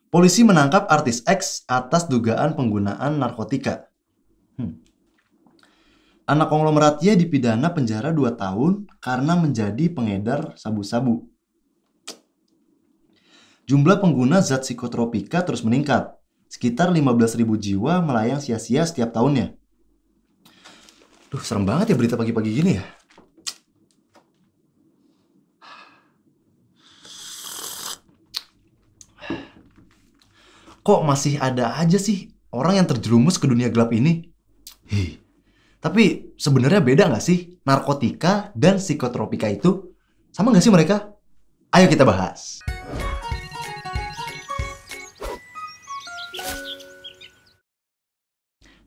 Polisi menangkap artis X atas dugaan penggunaan narkotika. Anak konglomerat Y dipidana penjara 2 tahun karena menjadi pengedar sabu-sabu. Jumlah pengguna zat psikotropika terus meningkat. Sekitar 15.000 jiwa melayang sia-sia setiap tahunnya. Duh, serem banget ya berita pagi-pagi gini ya. Kok masih ada aja sih orang yang terjerumus ke dunia gelap ini? Tapi sebenarnya beda nggak sih narkotika dan psikotropika itu? Sama nggak sih mereka? Ayo kita bahas.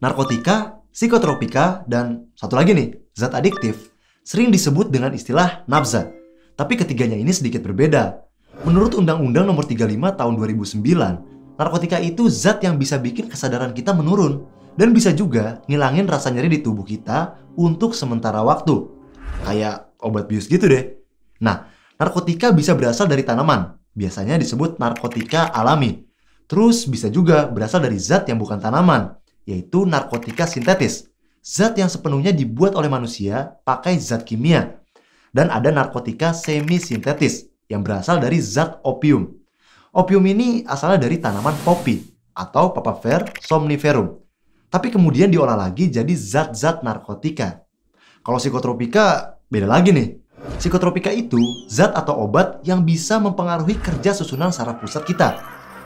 Narkotika, psikotropika, dan satu lagi nih, zat adiktif, sering disebut dengan istilah nafza. Tapi ketiganya ini sedikit berbeda. Menurut Undang-Undang Nomor 35 Tahun 2009, narkotika itu zat yang bisa bikin kesadaran kita menurun dan bisa juga ngilangin rasa nyeri di tubuh kita untuk sementara waktu. Kayak obat bius gitu deh. Nah, narkotika bisa berasal dari tanaman. Biasanya disebut narkotika alami. Terus bisa juga berasal dari zat yang bukan tanaman, yaitu narkotika sintetis. Zat yang sepenuhnya dibuat oleh manusia pakai zat kimia. Dan ada narkotika semi-sintetis yang berasal dari zat opium. Opium ini asalnya dari tanaman poppy atau Papaver somniferum. Tapi kemudian diolah lagi jadi zat-zat narkotika. Kalau psikotropika beda lagi nih. Psikotropika itu zat atau obat yang bisa mempengaruhi kerja susunan saraf pusat kita.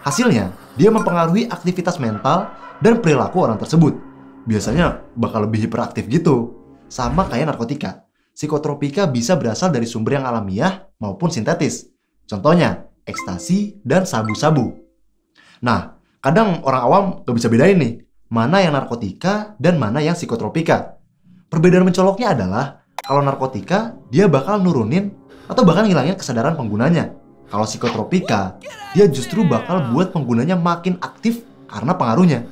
Hasilnya, dia mempengaruhi aktivitas mental dan perilaku orang tersebut. Biasanya bakal lebih hiperaktif gitu. Sama kayak narkotika. Psikotropika bisa berasal dari sumber yang alamiah maupun sintetis. Contohnya, ekstasi dan sabu-sabu. Nah, kadang orang awam gak bisa bedain nih, mana yang narkotika dan mana yang psikotropika. Perbedaan mencoloknya adalah, kalau narkotika, dia bakal nurunin atau bahkan ngilangin kesadaran penggunanya. Kalau psikotropika, dia justru bakal buat penggunanya makin aktif karena pengaruhnya.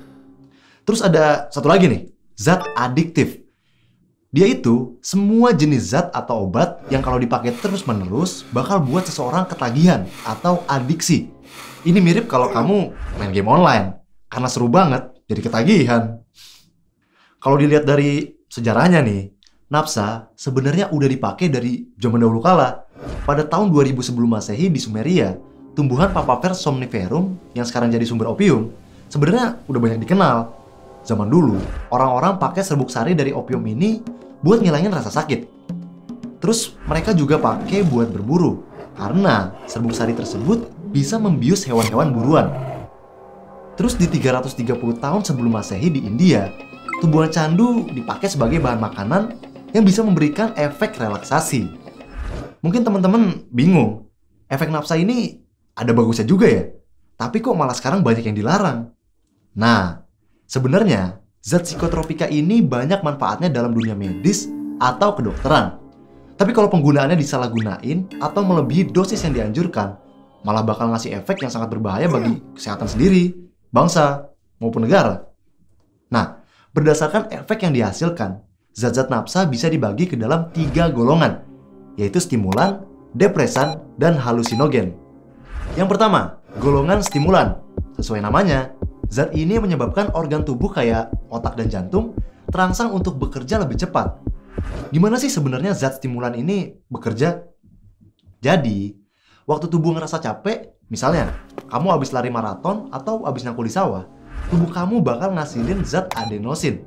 Terus ada satu lagi nih, zat adiktif. Dia itu semua jenis zat atau obat yang kalau dipakai terus-menerus bakal buat seseorang ketagihan atau adiksi. Ini mirip kalau kamu main game online, karena seru banget jadi ketagihan. Kalau dilihat dari sejarahnya nih, nafsa sebenarnya udah dipakai dari zaman dahulu kala. Pada tahun 2000 sebelum Masehi di Sumeria, tumbuhan Papaver somniferum yang sekarang jadi sumber opium sebenarnya udah banyak dikenal. Zaman dulu, orang-orang pakai serbuk sari dari opium ini buat ngilangin rasa sakit. Terus mereka juga pakai buat berburu, karena serbuk sari tersebut bisa membius hewan-hewan buruan. Terus di 330 tahun sebelum Masehi di India, tumbuhan candu dipakai sebagai bahan makanan yang bisa memberikan efek relaksasi. Mungkin teman-teman bingung, efek nafsa ini ada bagusnya juga ya? Tapi kok malah sekarang banyak yang dilarang? Nah, sebenarnya zat psikotropika ini banyak manfaatnya dalam dunia medis atau kedokteran. Tapi kalau penggunaannya disalahgunain atau melebihi dosis yang dianjurkan, malah bakal ngasih efek yang sangat berbahaya bagi kesehatan sendiri, bangsa, maupun negara. Nah, berdasarkan efek yang dihasilkan, zat-zat nafsa bisa dibagi ke dalam 3 golongan, yaitu stimulan, depresan, dan halusinogen. Yang pertama, golongan stimulan. Sesuai namanya, zat ini menyebabkan organ tubuh kayak otak dan jantung terangsang untuk bekerja lebih cepat. Gimana sih sebenarnya zat stimulan ini bekerja? Jadi, waktu tubuh ngerasa capek, misalnya kamu habis lari maraton atau habis nyangkul di sawah, tubuh kamu bakal ngasilin zat adenosin.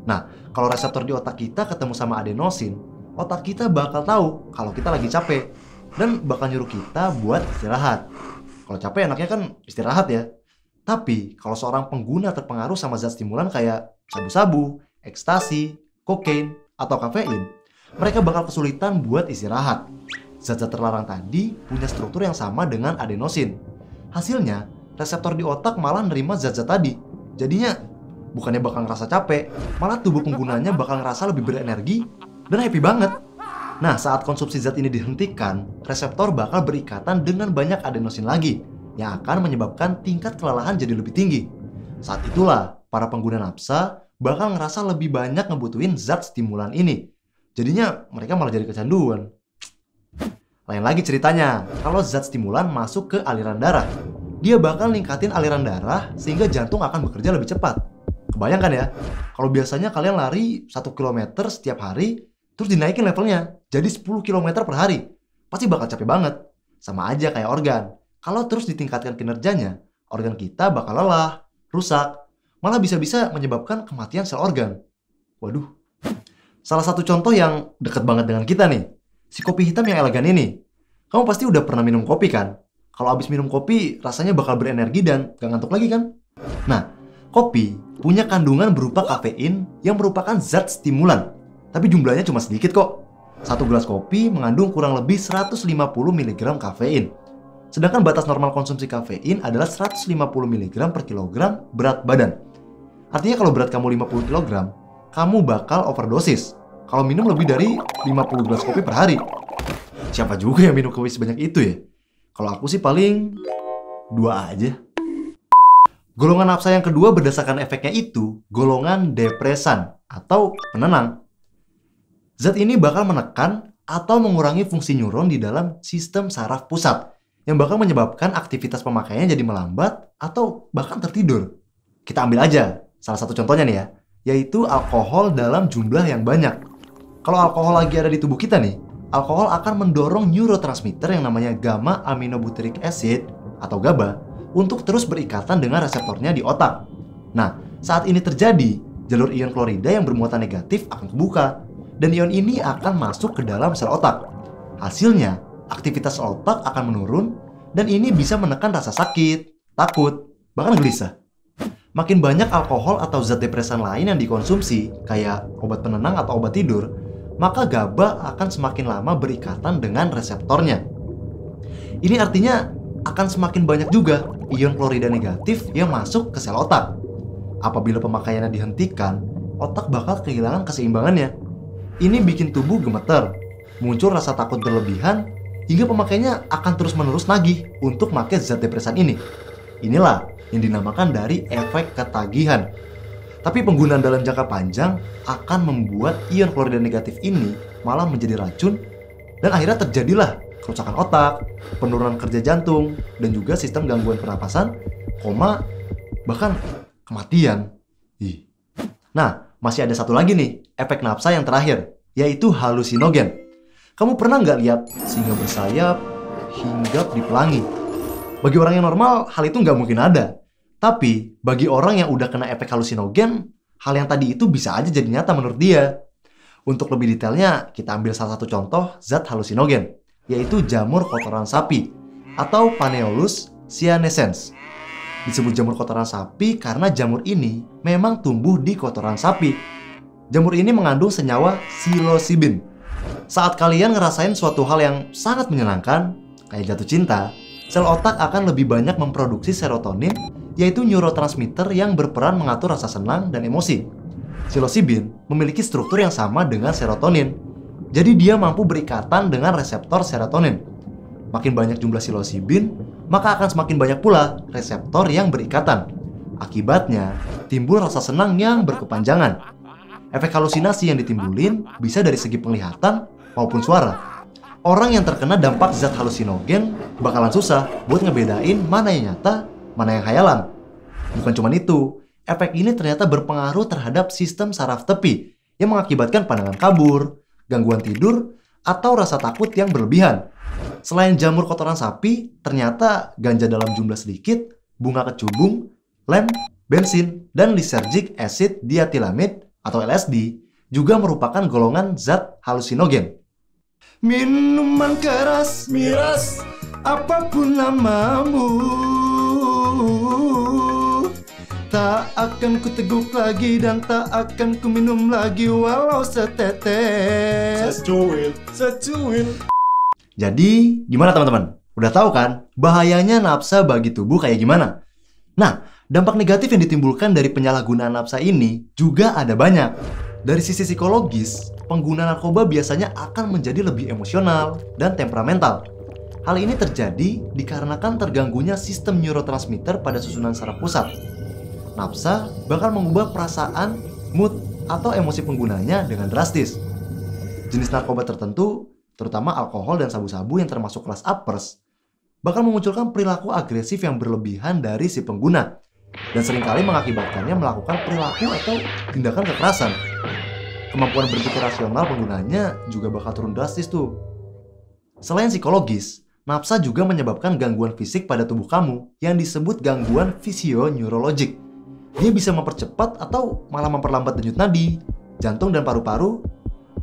Nah, kalau reseptor di otak kita ketemu sama adenosin, otak kita bakal tahu kalau kita lagi capek dan bakal nyuruh kita buat istirahat. Kalau capek enaknya kan istirahat ya. Tapi kalau seorang pengguna terpengaruh sama zat stimulan kayak sabu-sabu, ekstasi, kokain, atau kafein, mereka bakal kesulitan buat istirahat. Zat-zat terlarang tadi punya struktur yang sama dengan adenosin. Hasilnya, reseptor di otak malah nerima zat-zat tadi. Jadinya, bukannya bakal ngerasa capek, malah tubuh penggunanya bakal ngerasa lebih berenergi dan happy banget. Nah, saat konsumsi zat ini dihentikan, reseptor bakal berikatan dengan banyak adenosin lagi, yang akan menyebabkan tingkat kelelahan jadi lebih tinggi. Saat itulah, para pengguna nafsa bakal ngerasa lebih banyak ngebutuhin zat stimulan ini. Jadinya, mereka malah jadi kecanduan. Lain lagi ceritanya, kalau zat stimulan masuk ke aliran darah. dia bakal ningkatin aliran darah sehingga jantung akan bekerja lebih cepat. Kebayangkan ya, kalau biasanya kalian lari 1 kilometer setiap hari, terus dinaikin levelnya jadi 10 kilometer per hari. Pasti bakal capek banget. Sama aja kayak organ. Kalau terus ditingkatkan kinerjanya, organ kita bakal lelah, rusak, malah bisa-bisa menyebabkan kematian sel organ. Waduh. Salah satu contoh yang deket banget dengan kita nih, si kopi hitam yang elegan ini. Kamu pasti udah pernah minum kopi kan? Kalau habis minum kopi, rasanya bakal berenergi dan gak ngantuk lagi kan? Nah, kopi punya kandungan berupa kafein yang merupakan zat stimulan. Tapi jumlahnya cuma sedikit kok. Satu gelas kopi mengandung kurang lebih 150 mg kafein. Sedangkan batas normal konsumsi kafein adalah 150 mg per kilogram berat badan. Artinya kalau berat kamu 50 kg, kamu bakal overdosis kalau minum lebih dari 50 gelas kopi per hari. Siapa juga yang minum kopi sebanyak itu ya? Kalau aku sih paling 2 aja. Golongan nafsa yang kedua berdasarkan efeknya itu golongan depresan atau penenang. Zat ini bakal menekan atau mengurangi fungsi neuron di dalam sistem saraf pusat yang bakal menyebabkan aktivitas pemakaiannya jadi melambat atau bahkan tertidur. Kita ambil aja salah satu contohnya nih ya, yaitu alkohol dalam jumlah yang banyak. Kalau alkohol lagi ada di tubuh kita nih, alkohol akan mendorong neurotransmitter yang namanya gamma aminobutyric acid atau GABA untuk terus berikatan dengan reseptornya di otak. Nah, saat ini terjadi, jalur ion klorida yang bermuatan negatif akan kebuka dan ion ini akan masuk ke dalam sel otak. Hasilnya, aktivitas otak akan menurun dan ini bisa menekan rasa sakit, takut, bahkan gelisah. Makin banyak alkohol atau zat depresan lain yang dikonsumsi, kayak obat penenang atau obat tidur, maka GABA akan semakin lama berikatan dengan reseptornya. Ini artinya akan semakin banyak juga ion klorida negatif yang masuk ke sel otak. Apabila pemakaiannya dihentikan, otak bakal kehilangan keseimbangannya. Ini bikin tubuh gemeter, muncul rasa takut berlebihan, hingga pemakainya akan terus-menerus nagih untuk pakai zat depresan ini. Inilah yang dinamakan dari efek ketagihan. Tapi penggunaan dalam jangka panjang akan membuat ion klorida negatif ini malah menjadi racun dan akhirnya terjadilah kerusakan otak, penurunan kerja jantung, dan juga sistem gangguan pernapasan, koma, bahkan kematian. Nah, masih ada satu lagi nih, efek nafsa yang terakhir, yaitu halusinogen. Kamu pernah nggak lihat singa bersayap, hinggap di pelangi? Bagi orang yang normal, hal itu nggak mungkin ada. Tapi, bagi orang yang udah kena efek halusinogen, hal yang tadi itu bisa aja jadi nyata menurut dia. Untuk lebih detailnya, kita ambil salah satu contoh zat halusinogen, yaitu jamur kotoran sapi, atau Paneolus cyanescens. Disebut jamur kotoran sapi karena jamur ini memang tumbuh di kotoran sapi. Jamur ini mengandung senyawa psilocybin. Saat kalian ngerasain suatu hal yang sangat menyenangkan, kayak jatuh cinta, sel otak akan lebih banyak memproduksi serotonin, yaitu neurotransmitter yang berperan mengatur rasa senang dan emosi. Psilocybin memiliki struktur yang sama dengan serotonin, jadi dia mampu berikatan dengan reseptor serotonin. Makin banyak jumlah psilocybin, maka akan semakin banyak pula reseptor yang berikatan. Akibatnya, timbul rasa senang yang berkepanjangan. Efek halusinasi yang ditimbulin bisa dari segi penglihatan maupun suara. Orang yang terkena dampak zat halusinogen bakalan susah buat ngebedain mana yang nyata, mana yang khayalan. Bukan cuma itu, efek ini ternyata berpengaruh terhadap sistem saraf tepi yang mengakibatkan pandangan kabur, gangguan tidur, atau rasa takut yang berlebihan. Selain jamur kotoran sapi, ternyata ganja dalam jumlah sedikit, bunga kecubung, lem, bensin, dan lysergic acid diethylamide atau LSD juga merupakan golongan zat halusinogen. Minuman keras, miras, apapun namamu, tak akan ku teguk lagi dan tak akan ku minum lagi walau setetes. Secuil. Jadi, gimana teman-teman? Udah tahu kan bahayanya nafsa bagi tubuh kayak gimana? Nah, dampak negatif yang ditimbulkan dari penyalahgunaan nafsa ini juga ada banyak. Dari sisi psikologis, pengguna narkoba biasanya akan menjadi lebih emosional dan temperamental. Hal ini terjadi dikarenakan terganggunya sistem neurotransmitter pada susunan saraf pusat. Nafsa bakal mengubah perasaan, mood, atau emosi penggunanya dengan drastis. Jenis narkoba tertentu, terutama alkohol dan sabu-sabu yang termasuk kelas uppers, bakal memunculkan perilaku agresif yang berlebihan dari si pengguna, dan seringkali mengakibatkannya melakukan perilaku atau tindakan kekerasan. Kemampuan berpikir rasional penggunanya juga bakal turun drastis tuh. Selain psikologis, nafsa juga menyebabkan gangguan fisik pada tubuh kamu yang disebut gangguan fisioneurologik. Dia bisa mempercepat atau malah memperlambat denyut nadi, jantung dan paru-paru,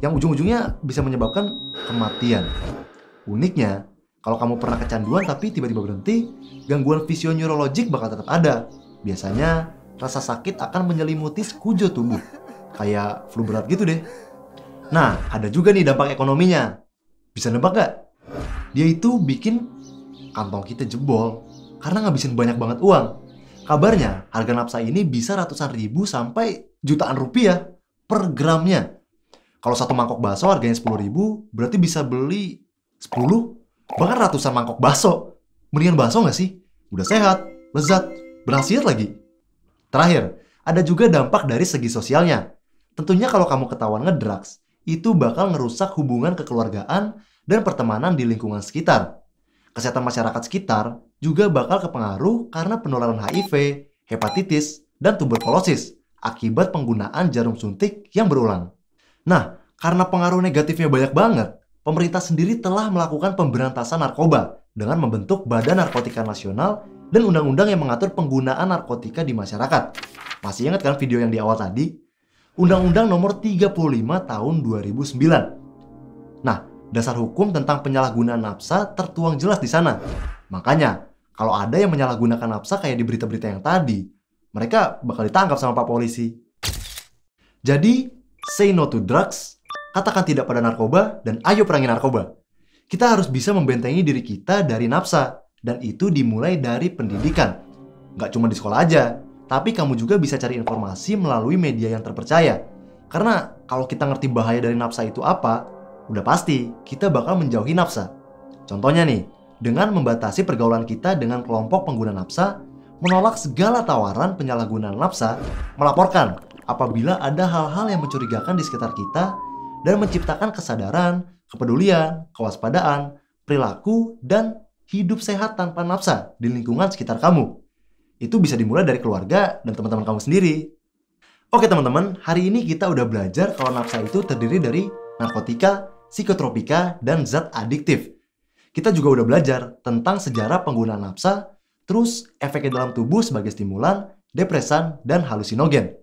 yang ujung-ujungnya bisa menyebabkan kematian. Uniknya, kalau kamu pernah kecanduan tapi tiba-tiba berhenti, gangguan fisioneurologik bakal tetap ada. Biasanya, rasa sakit akan menyelimuti sekujur tubuh. Kayak flu berat gitu deh. Nah, ada juga nih dampak ekonominya. Bisa nebak gak? Dia itu bikin kantong kita jebol karena ngabisin banyak banget uang. Kabarnya, harga nafsa ini bisa ratusan ribu sampai jutaan rupiah per gramnya. Kalau satu mangkok bakso harganya 10.000, berarti bisa beli 10, bahkan ratusan mangkok bakso. Mendingan bakso nggak sih? Udah sehat, lezat, berkhasiat lagi. Terakhir, ada juga dampak dari segi sosialnya. Tentunya kalau kamu ketahuan ngedrugs, itu bakal ngerusak hubungan kekeluargaan dan pertemanan di lingkungan sekitar. Kesehatan masyarakat sekitar juga bakal kepengaruh karena penularan HIV, hepatitis, dan tuberkulosis akibat penggunaan jarum suntik yang berulang. Nah, karena pengaruh negatifnya banyak banget, pemerintah sendiri telah melakukan pemberantasan narkoba dengan membentuk Badan Narkotika Nasional dan undang-undang yang mengatur penggunaan narkotika di masyarakat. Masih ingat kan video yang di awal tadi? Undang-Undang Nomor 35 Tahun 2009. Nah, dasar hukum tentang penyalahgunaan nafsa tertuang jelas di sana. Makanya, kalau ada yang menyalahgunakan nafsa kayak di berita-berita yang tadi, mereka bakal ditangkap sama Pak Polisi. Jadi, say no to drugs, katakan tidak pada narkoba, dan ayo perangi narkoba. Kita harus bisa membentengi diri kita dari nafsa, dan itu dimulai dari pendidikan. Nggak cuma di sekolah aja, tapi kamu juga bisa cari informasi melalui media yang terpercaya. Karena kalau kita ngerti bahaya dari nafsa itu apa, udah pasti kita bakal menjauhi nafsa. Contohnya nih, dengan membatasi pergaulan kita dengan kelompok pengguna nafsa, menolak segala tawaran penyalahgunaan nafsa, melaporkan apabila ada hal-hal yang mencurigakan di sekitar kita, dan menciptakan kesadaran, kepedulian, kewaspadaan, perilaku, dan hidup sehat tanpa nafsa di lingkungan sekitar kamu. Itu bisa dimulai dari keluarga dan teman-teman kamu sendiri. Oke teman-teman, hari ini kita udah belajar kalau nafsa itu terdiri dari narkotika, psikotropika, dan zat adiktif. Kita juga udah belajar tentang sejarah penggunaan nafsa, terus efeknya dalam tubuh sebagai stimulan, depresan, dan halusinogen.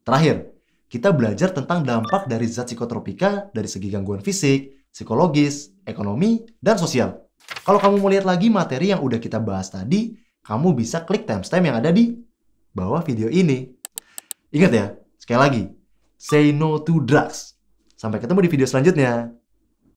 Terakhir, kita belajar tentang dampak dari zat psikotropika dari segi gangguan fisik, psikologis, ekonomi, dan sosial. Kalau kamu mau lihat lagi materi yang udah kita bahas tadi, kamu bisa klik timestamp yang ada di bawah video ini. Ingat ya, sekali lagi, say no to drugs. Sampai ketemu di video selanjutnya.